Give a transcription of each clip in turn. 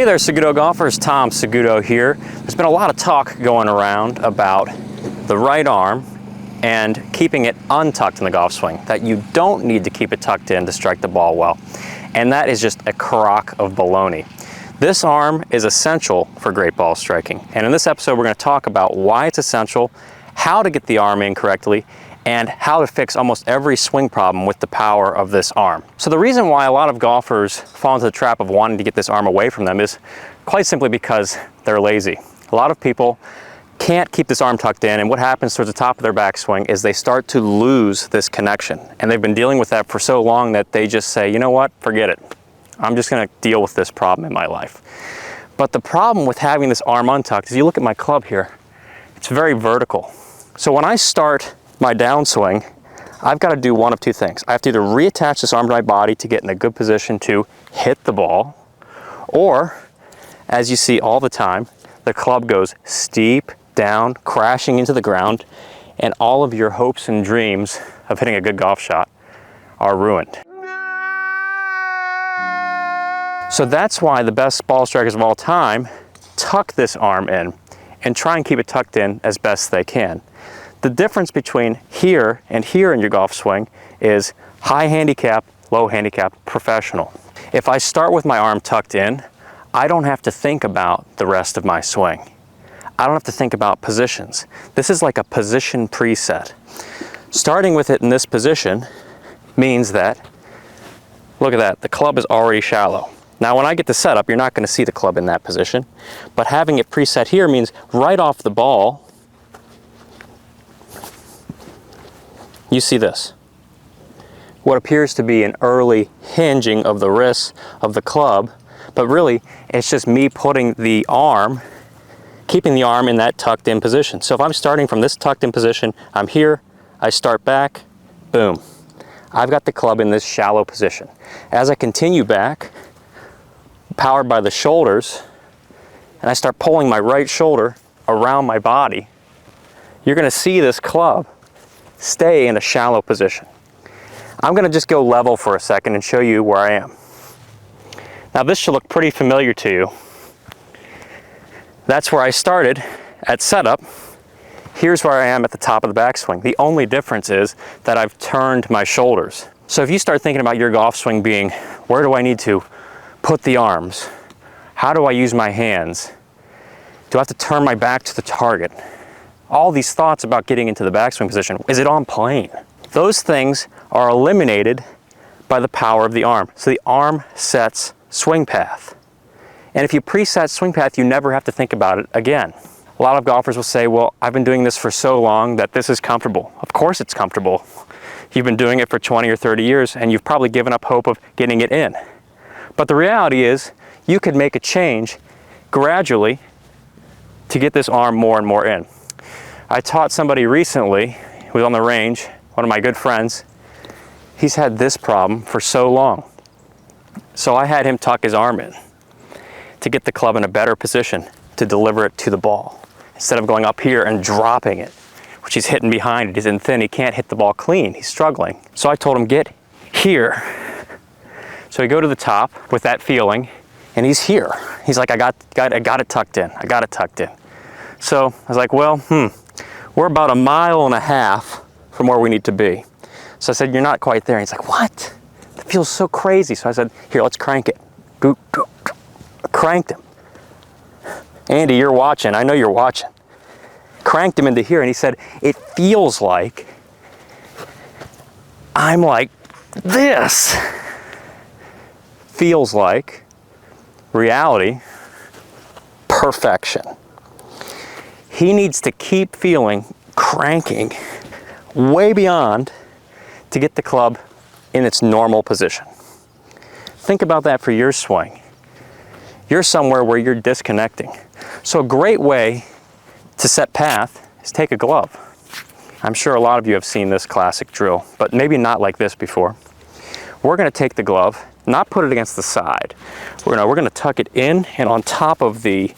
Hey there, Saguto golfers. Tom Saguto here. There's been a lot of talk going around about the right arm and keeping it untucked in the golf swing, that you don't need to keep it tucked in to strike the ball well. And that is just a crock of baloney. This arm is essential for great ball striking. And in this episode, we're going to talk about why it's essential, how to get the arm in correctly, and how to fix almost every swing problem with the power of this arm. So the reason why a lot of golfers fall into the trap of wanting to get this arm away from them is quite simply because they're lazy. A lot of people can't keep this arm tucked in, and what happens towards the top of their backswing is they start to lose this connection. And they've been dealing with that for so long that they just say, you know what, forget it. I'm just gonna deal with this problem in my life. But the problem with having this arm untucked is, you look at my club here, it's very vertical. So when I start my downswing, I've got to do one of two things. I have to either reattach this arm to my body to get in a good position to hit the ball, or, as you see all the time, the club goes steep down, crashing into the ground, and all of your hopes and dreams of hitting a good golf shot are ruined. So that's why the best ball strikers of all time tuck this arm in and try and keep it tucked in as best they can. The difference between here and here in your golf swing is high handicap, low handicap, professional. If I start with my arm tucked in, I don't have to think about the rest of my swing. I don't have to think about positions. This is like a position preset. Starting with it in this position means that, look at that, the club is already shallow. Now when I get to setup, you're not going to see the club in that position, but having it preset here means right off the ball, you see this. What appears to be an early hinging of the wrists of the club, but really it's just me putting the arm, keeping the arm in that tucked in position. So if I'm starting from this tucked in position, I'm here, I start back, boom. I've got the club in this shallow position. As I continue back, powered by the shoulders, and I start pulling my right shoulder around my body, you're gonna see this club stay in a shallow position. I'm going to just go level for a second and show you where I am. Now this should look pretty familiar to you. That's where I started at setup. Here's where I am at the top of the backswing. The only difference is that I've turned my shoulders. So if you start thinking about your golf swing being, where do I need to put the arms? How do I use my hands? Do I have to turn my back to the target? All these thoughts about getting into the backswing position. Is it on plane? Those things are eliminated by the power of the arm. So the arm sets swing path. And if you preset swing path, you never have to think about it again. A lot of golfers will say, well, I've been doing this for so long that this is comfortable. Of course it's comfortable. You've been doing it for 20 or 30 years and you've probably given up hope of getting it in. But the reality is, you could make a change gradually to get this arm more and more in. I taught somebody recently who was on the range, one of my good friends. He's had this problem for so long. So I had him tuck his arm in to get the club in a better position to deliver it to the ball. Instead of going up here and dropping it, which he's hitting behind it, he's in thin, he can't hit the ball clean, he's struggling. So I told him, get here. So we go to the top with that feeling, and he's here. He's like, I got it tucked in, I got it tucked in. So I was like, well, we're about 1.5 miles from where we need to be. So I said, you're not quite there. And he's like, what? That feels so crazy. So I said, here, let's crank it. I cranked him. Andy, you're watching. I know you're watching. Cranked him into here, and he said, it feels like I'm like this. Feels like reality, perfection. He needs to keep feeling cranking way beyond to get the club in its normal position. Think about that for your swing. You're somewhere where you're disconnecting. So a great way to set path is take a glove. I'm sure a lot of you have seen this classic drill, but maybe not like this before. We're going to take the glove, not put it against the side. We're going to tuck it in and on top of the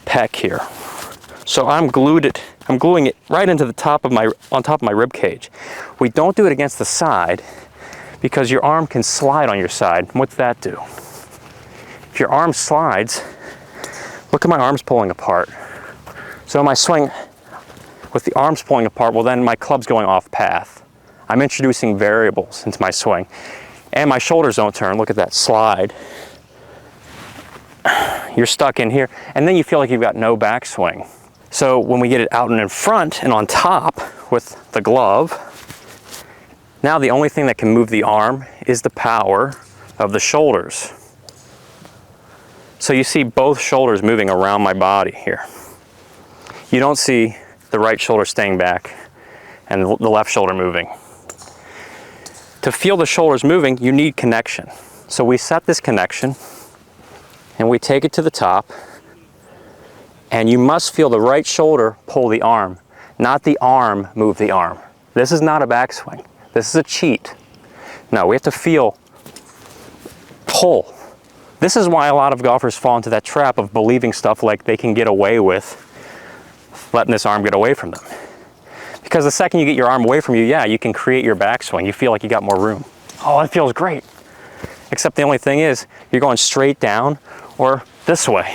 pec here. So I'm gluing it right into the on top of my rib cage. We don't do it against the side because your arm can slide on your side. What's that do? if your arm slides, look at my arms pulling apart. So my swing with the arms pulling apart, well then my club's going off path. I'm introducing variables into my swing. And my shoulders don't turn, look at that slide. You're stuck in here, and then you feel like you've got no backswing. So when we get it out and in front and on top with the glove, now the only thing that can move the arm is the power of the shoulders. So you see both shoulders moving around my body here. You don't see the right shoulder staying back and the left shoulder moving. To feel the shoulders moving, you need connection. So we set this connection and we take it to the top, and you must feel the right shoulder pull the arm, not the arm move the arm. This is not a backswing. This is a cheat. No, we have to feel pull. This is why a lot of golfers fall into that trap of believing stuff like they can get away with letting this arm get away from them. Because the second you get your arm away from you, yeah, you can create your backswing. You feel like you got more room. Oh, it feels great. Except the only thing is, you're going straight down or this way.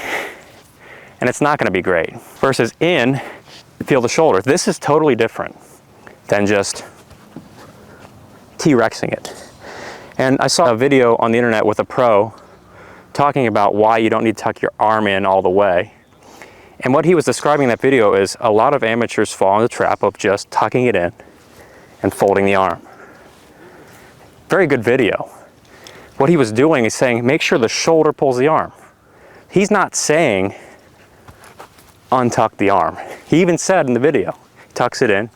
And it's not gonna be great. Versus in, feel the shoulder. This is totally different than just T-Rexing it. And I saw a video on the internet with a pro talking about why you don't need to tuck your arm in all the way. And what he was describing in that video is a lot of amateurs fall in the trap of just tucking it in and folding the arm. Very good video. What he was doing is saying, make sure the shoulder pulls the arm. He's not saying untuck the arm. He even said in the video, he tucks it in,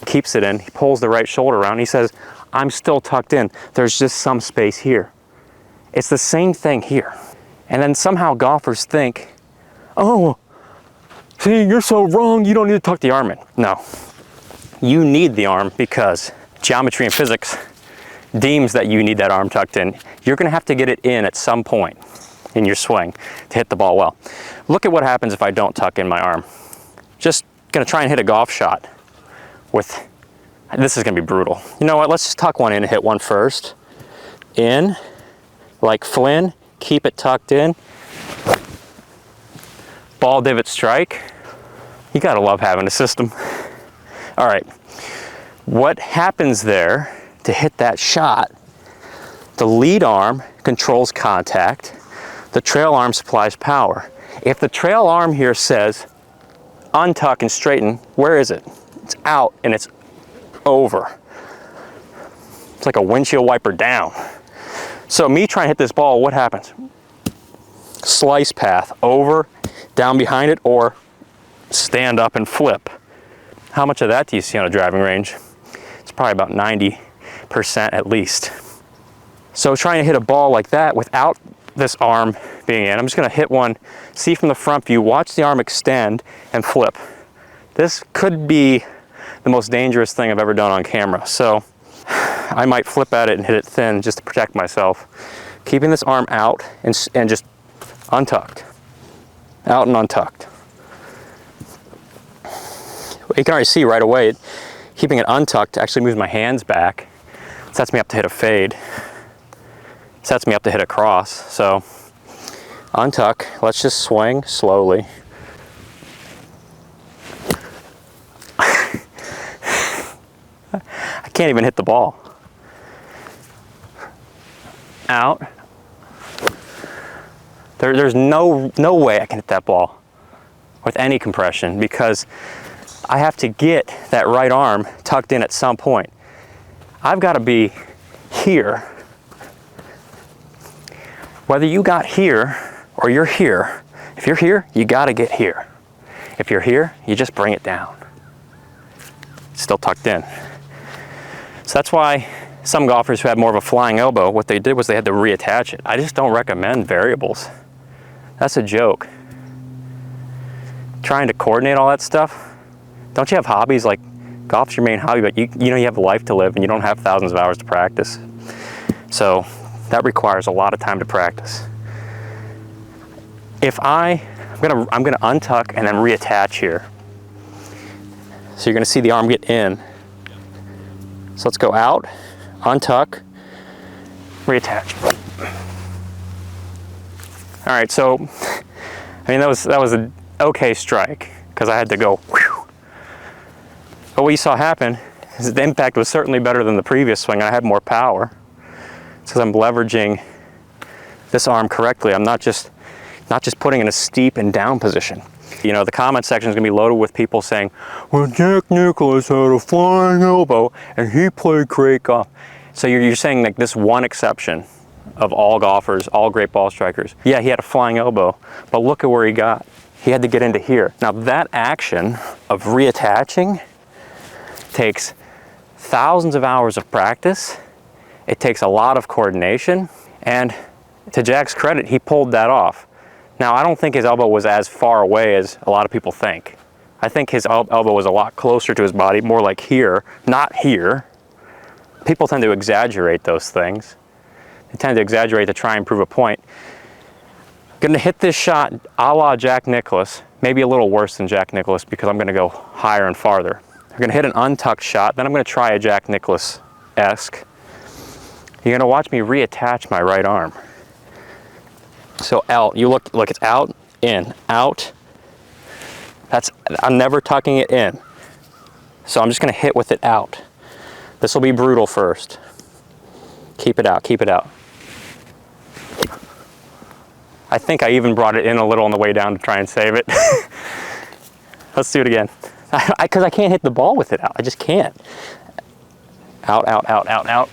keeps it in, he pulls the right shoulder around, he says, I'm still tucked in. There's just some space here. It's the same thing here. And then somehow golfers think, oh, see, you're so wrong, you don't need to tuck the arm in. No, you need the arm because geometry and physics deems that you need that arm tucked in. You're gonna have to get it in at some point in your swing to hit the ball well. Look at what happens if I don't tuck in my arm. Just gonna try and hit a golf shot with, this is gonna be brutal. You know what, let's just tuck one in and hit one first. In, like Flynn, keep it tucked in. Ball divot strike. You gotta love having a system. All right, what happens there to hit that shot? The lead arm controls contact. The trail arm supplies power. If the trail arm here says untuck and straighten, where is it? It's out and it's over. It's like a windshield wiper down. So me trying to hit this ball, what happens? Slice path, over, down behind it, or stand up and flip. How much of that do you see on a driving range? It's probably about 90% at least. So trying to hit a ball like that without this arm being in, I'm just gonna hit one, see from the front view, watch the arm extend and flip. This could be the most dangerous thing I've ever done on camera. So I might flip at it and hit it thin just to protect myself. Keeping this arm out and just untucked. Out and untucked. You can already see right away, keeping it untucked actually moves my hands back. Sets me up to hit a fade. Sets me up to hit a cross. So untuck, let's just swing slowly. I can't even hit the ball. Out. There's no way I can hit that ball with any compression because I have to get that right arm tucked in at some point. I've got to be here. Whether you got here or you're here, if you're here, you got to get here. If you're here, you just bring it down. It's still tucked in. So that's why some golfers who had more of a flying elbow, what they did was they had to reattach it. I just don't recommend variables. That's a joke. Trying to coordinate all that stuff. Don't you have hobbies? Like golf's your main hobby, but you know you have a life to live and you don't have thousands of hours to practice. So that requires a lot of time to practice. If I'm gonna untuck and then reattach here. So you're gonna see the arm get in. So let's go out, untuck, reattach. All right, so, I mean, that was an okay strike, because I had to go, whew. But what you saw happen is the impact was certainly better than the previous swing, and I had more power. It's because I'm leveraging this arm correctly. I'm not just putting in a steep and down position. You know, the comment section is going to be loaded with people saying, well, Jack Nicklaus had a flying elbow and he played great golf. So you're saying like this one exception of all golfers, all great ball strikers. Yeah, he had a flying elbow, but look at where he got. He had to get into here. Now that action of reattaching takes thousands of hours of practice. It takes a lot of coordination, and to Jack's credit, he pulled that off. Now, I don't think his elbow was as far away as a lot of people think. I think his elbow was a lot closer to his body, more like here, not here. People tend to exaggerate those things. They tend to exaggerate to try and prove a point. Gonna hit this shot a la Jack Nicklaus, maybe a little worse than Jack Nicklaus because I'm gonna go higher and farther. I'm gonna hit an untucked shot, then I'm gonna try a Jack Nicklaus-esque. You're gonna watch me reattach my right arm. So out, you look, it's out, in, out. I'm never tucking it in. So I'm just gonna hit with it out. This will be brutal first. Keep it out, keep it out. I think I even brought it in a little on the way down to try and save it. Let's do it again. Because I can't hit the ball with it out, I just can't. Out, out, out, out, out.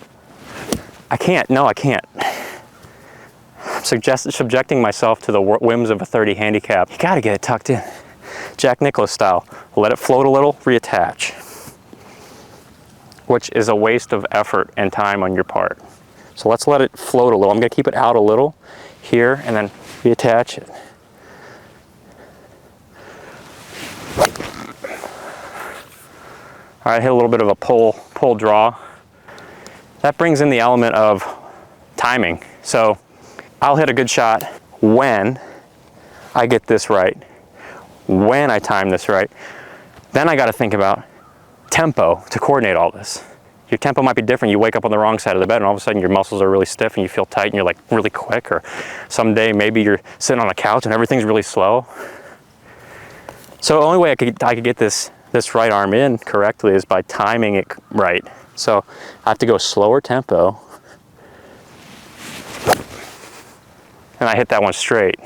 I can't, no I can't. Subjecting myself to the whims of a 30 handicap. You gotta get it tucked in. Jack Nicklaus style. Let it float a little, reattach. Which is a waste of effort and time on your part. So let's let it float a little. I'm gonna keep it out a little here and then reattach it. All right, hit a little bit of a pull draw. That brings in the element of timing. So I'll hit a good shot when I get this right, when I time this right. Then I got to think about tempo to coordinate all this. Your tempo might be different. You wake up on the wrong side of the bed and all of a sudden your muscles are really stiff and you feel tight and you're like really quick, or someday maybe you're sitting on a couch and everything's really slow. So the only way I could get this right arm in correctly is by timing it right. So I have to go slower tempo. And I hit that one straight.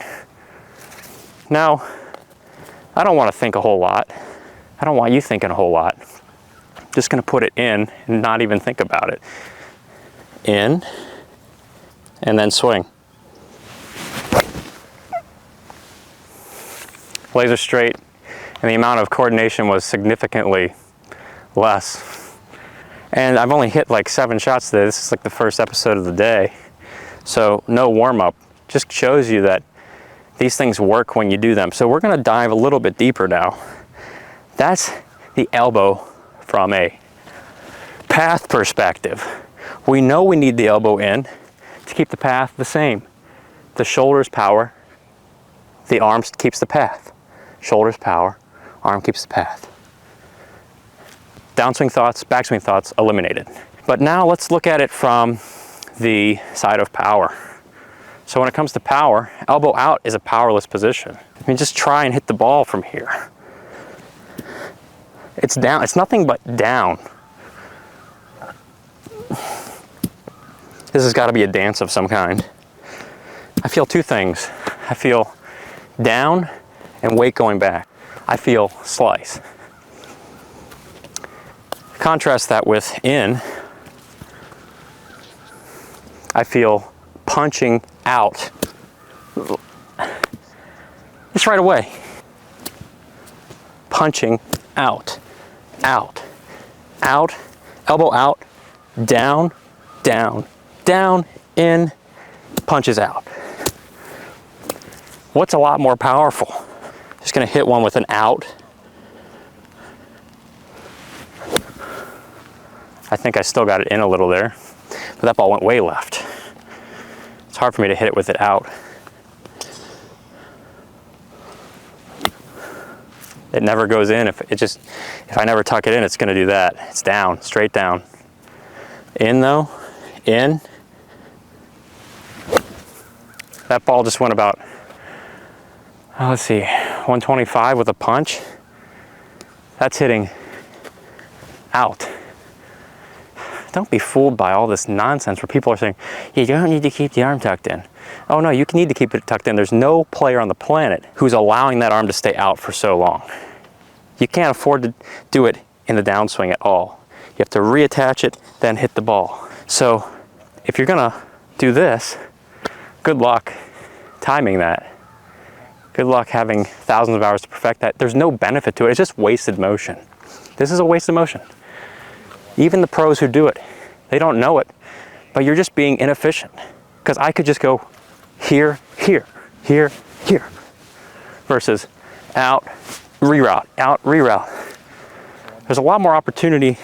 Now, I don't want to think a whole lot. I don't want you thinking a whole lot. Just gonna put it in and not even think about it. In, and then swing. Laser straight, and the amount of coordination was significantly less. And I've only hit like 7 shots today. This is like the first episode of the day. So no warm-up. Just shows you that these things work when you do them. So we're gonna dive a little bit deeper now. That's the elbow from a path perspective. We know we need the elbow in to keep the path the same. The shoulders power, the arms keeps the path. Shoulders power, arm keeps the path. Downswing thoughts, backswing thoughts eliminated. But now let's look at it from the side of power. So when it comes to power, elbow out is a powerless position. I mean, just try and hit the ball from here. It's down, it's nothing but down. This has got to be a dance of some kind. I feel 2 things. I feel down and weight going back. I feel slice. Contrast that with in. I feel punching out. Just right away. Punching out, out, out, elbow out, down, down, down, in, punches out. What's a lot more powerful? Just gonna hit one with an out. I think I still got it in a little there, but that ball went way left. It's hard for me to hit it with it out. It never goes in. If I never tuck it in, it's gonna do that. It's down, straight down. In though, in. That ball just went about let's see, 125 with a punch. That's hitting out. Don't be fooled by all this nonsense where people are saying, you don't need to keep the arm tucked in. Oh no, you need to keep it tucked in. There's no player on the planet who's allowing that arm to stay out for so long. You can't afford to do it in the downswing at all. You have to reattach it, then hit the ball. So if you're gonna do this, good luck timing that. Good luck having thousands of hours to perfect that. There's no benefit to it. It's just wasted motion. This is a waste of motion. Even the pros who do it, they don't know it, but you're just being inefficient. Because I could just go here, here, here, here, versus out, reroute, out, reroute. There's a lot more opportunity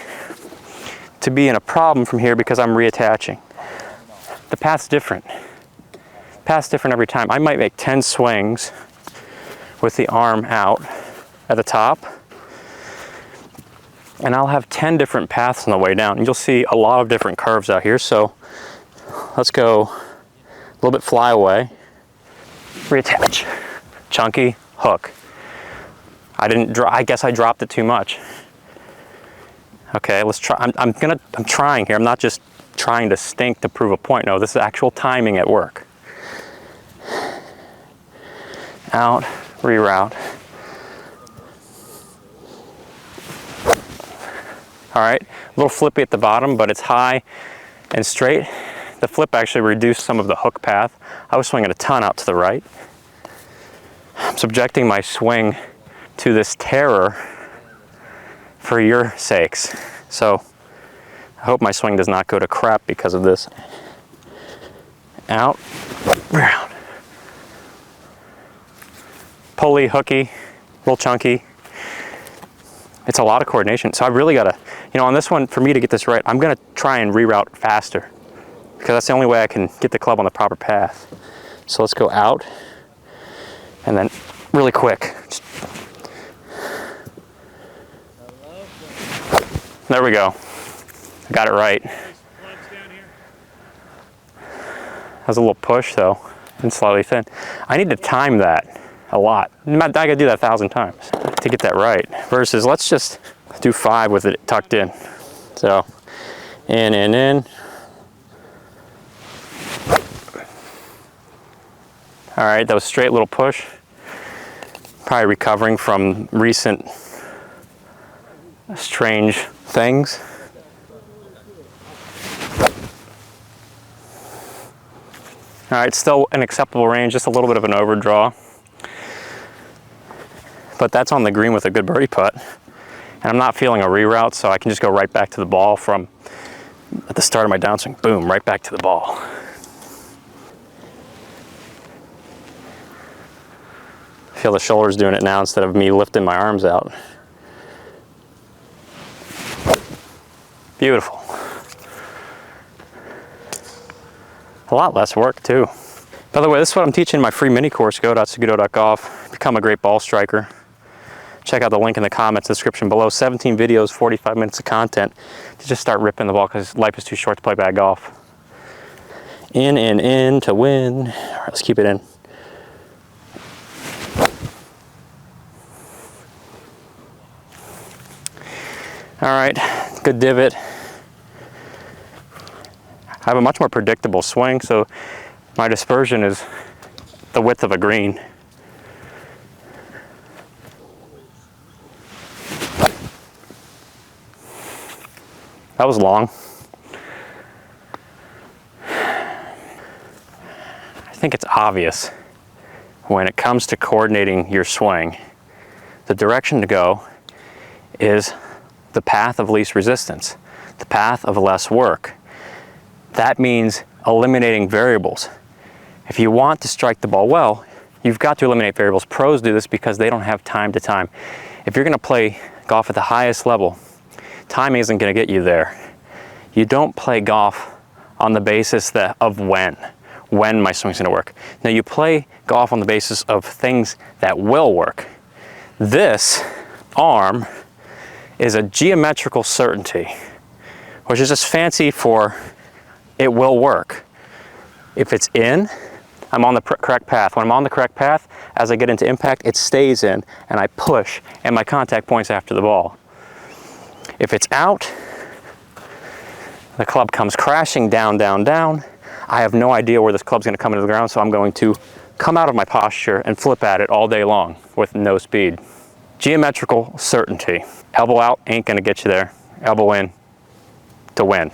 to be in a problem from here because I'm reattaching. The path's different. Path's different every time. I might make 10 swings with the arm out at the top, and I'll have 10 different paths on the way down. And you'll see a lot of different curves out here. So let's go a little bit fly away, reattach, chunky, hook. I guess I dropped it too much. Okay, let's try. I'm trying here. I'm not just trying to stink to prove a point. No, this is actual timing at work. Out, reroute. All right, a little flippy at the bottom, but it's high and straight. The flip actually reduced some of the hook path. I was swinging a ton out to the right. I'm subjecting my swing to this terror for your sakes. So I hope my swing does not go to crap because of this. Out, round. Pulley, hooky, a little chunky. It's a lot of coordination. So I really gotta, on this one, for me to get this right, I'm gonna try and reroute faster because that's the only way I can get the club on the proper path. So let's go out and then really quick. There we go. I got it right. That was a little push though, and slightly thin. I need to time that a lot. I gotta do that 1,000 times to get that right. Versus let's just do 5 with it tucked in. So in. All right, that was straight little push. Probably recovering from recent strange things. All right, still an acceptable range, just a little bit of an overdraw. But that's on the green with a good birdie putt. And I'm not feeling a reroute, so I can just go right back to the ball from at the start of my downswing. Boom, right back to the ball. I feel the shoulders doing it now instead of me lifting my arms out. Beautiful. A lot less work too. By the way, this is what I'm teaching in my free mini course, go.saguto.golf. Become a great ball striker. Check out the link in the comments description below. 17 videos, 45 minutes of content to just start ripping the ball because life is too short to play bad golf. In to win. All right, let's keep it in. All right, good divot. I have a much more predictable swing, so my dispersion is the width of a green. That was long. I think it's obvious when it comes to coordinating your swing, the direction to go is the path of least resistance, the path of less work. That means eliminating variables. If you want to strike the ball well, you've got to eliminate variables. Pros do this because they don't have time to time. If you're going to play golf at the highest level, timing isn't going to get you there. You don't play golf on the basis of when my swing's going to work. Now you play golf on the basis of things that will work. This arm is a geometrical certainty, which is just fancy for it will work. If it's in, I'm on the correct path. When I'm on the correct path, as I get into impact, it stays in and I push and my contact point's after the ball. If it's out, the club comes crashing down, down, down. I have no idea where this club's gonna come into the ground, so I'm going to come out of my posture and flip at it all day long with no speed. Geometrical certainty. Elbow out ain't gonna get you there. Elbow in to win.